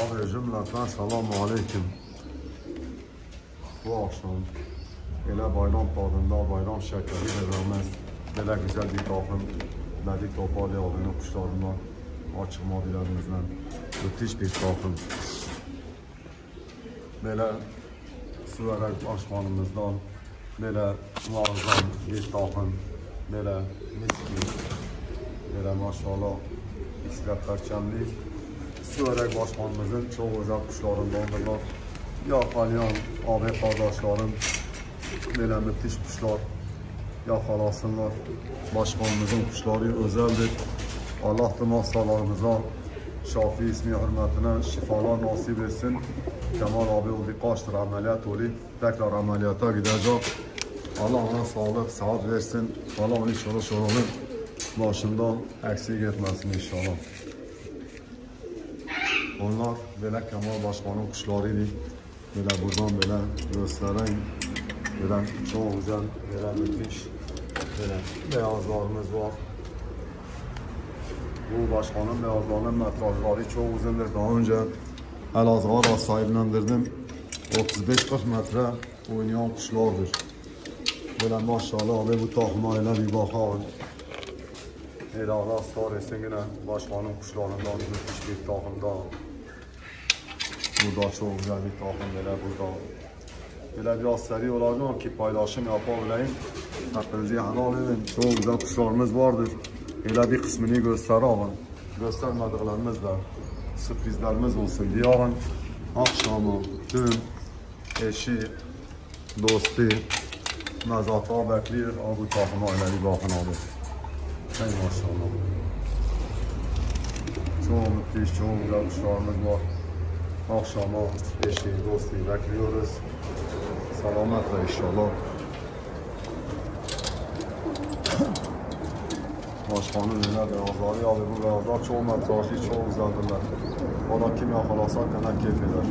Abi cümleten selamun aleyküm. Bu akşam elə bayram tadında, bayram şəkəri vermez. Belə güzel bir takım Məlik Topali abinin kuşlarından açıq modellerimizden müthiş bir takım. Belə süvərək başmanımızdan belə muazzam bir takım. Belə miski, belə maşallah İsraf perçemlik. Süvərək başmanımızın çok özel kuşlarındandırlar. Yaxalayan abi kardeşlerim belə müthiş kuşlar yakalasınlar. Başmanımızın kuşları özeldir. Allah tüm hastalarımıza Şafi ismi hürmetine şifalar nasip etsin. Kemal abi oldu kaçtır ameliyat oldu. Tekrar ameliyata gidecek. Allah ona sağlık, sıhhat versin. Allah onu çoluk başından eksik etmesin inşallah. Onlar belə Kemal Başkanın kuşlarıydı. Belə buradan belə göstereyim. Belə çok güzel, belə müthiş. Belə beyazlarımız var. Bu başkanın beyazlarının metrajları çok uzundur. Daha önce Elazığ'a sahiplendirdim. 35-40 metre oynayan kuşlardır. Böyle maşallah abi bu takıma elə bir bakalım. Elə Allah sağ etsin yine başkanın kuşlarından müthiş bir takımda. Burada çok güzel bir takım böyle burada. Böyle biraz seri olacağım ki paylaşım yapabileyim. Hepinizi helal edin. Çok güzel kuşlarımız vardır. Böyle bir kısmını gösterelim. Göstermediklerimiz de sürprizlerimiz olsun diye. Akşamı tüm eşi, dostu, mezata bekliyor. Bu takıma öyle bir bakın abi. Hey maşallah. Çok müthiş, çok güzel kuşlarımız var. Akşama eşi, dostu bekliyoruz. Selametle inşallah. Başkanın öyle beyazları abi bu beyazlar çok metrajlı, çok güzeldirler. Ona kim yakalasa gene keyif eder.